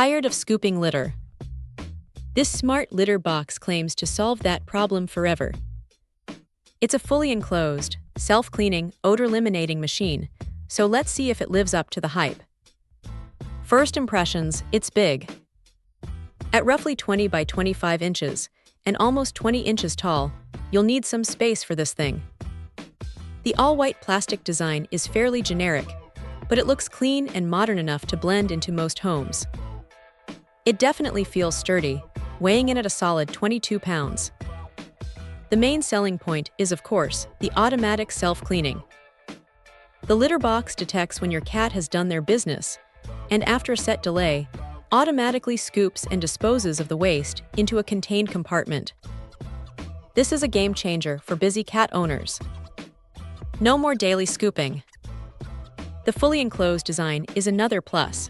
Tired of scooping litter? This smart litter box claims to solve that problem forever. It's a fully enclosed, self-cleaning, odor-eliminating machine, so let's see if it lives up to the hype. First impressions, it's big. At roughly 20 by 25 inches, and almost 20 inches tall, you'll need some space for this thing. The all-white plastic design is fairly generic, but it looks clean and modern enough to blend into most homes. It definitely feels sturdy, weighing in at a solid 22 pounds. The main selling point is, of course, the automatic self-cleaning. The litter box detects when your cat has done their business, and after a set delay, automatically scoops and disposes of the waste into a contained compartment. This is a game changer for busy cat owners. No more daily scooping. The fully enclosed design is another plus.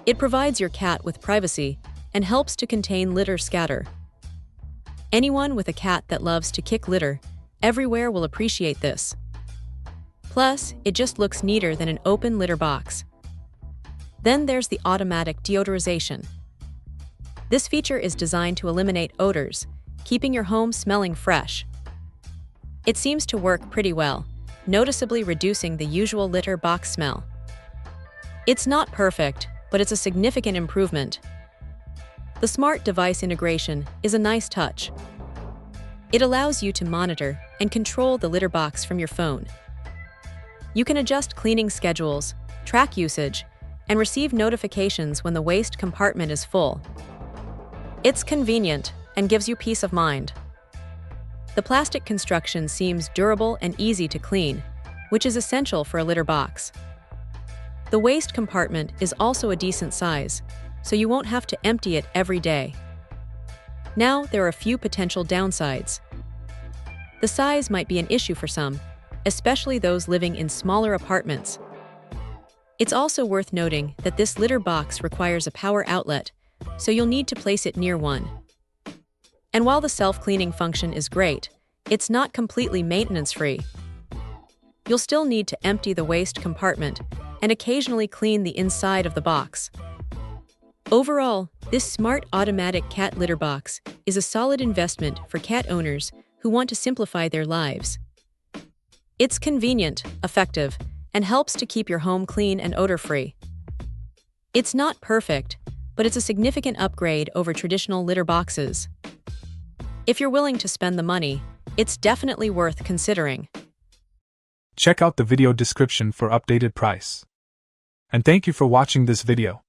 It provides your cat with privacy and helps to contain litter scatter. Anyone with a cat that loves to kick litter everywhere will appreciate this. Plus, it just looks neater than an open litter box. Then there's the automatic deodorization. This feature is designed to eliminate odors, keeping your home smelling fresh. It seems to work pretty well, noticeably reducing the usual litter box smell. It's not perfect, but it's a significant improvement. The smart device integration is a nice touch. It allows you to monitor and control the litter box from your phone. You can adjust cleaning schedules, track usage, and receive notifications when the waste compartment is full. It's convenient and gives you peace of mind. The plastic construction seems durable and easy to clean, which is essential for a litter box. The waste compartment is also a decent size, so you won't have to empty it every day. Now, there are a few potential downsides. The size might be an issue for some, especially those living in smaller apartments. It's also worth noting that this litter box requires a power outlet, so you'll need to place it near one. And while the self-cleaning function is great, it's not completely maintenance-free. You'll still need to empty the waste compartment and occasionally clean the inside of the box. Overall, this smart automatic cat litter box is a solid investment for cat owners who want to simplify their lives. It's convenient, effective, and helps to keep your home clean and odor-free. It's not perfect, but it's a significant upgrade over traditional litter boxes. If you're willing to spend the money, it's definitely worth considering. Check out the video description for updated price. And thank you for watching this video.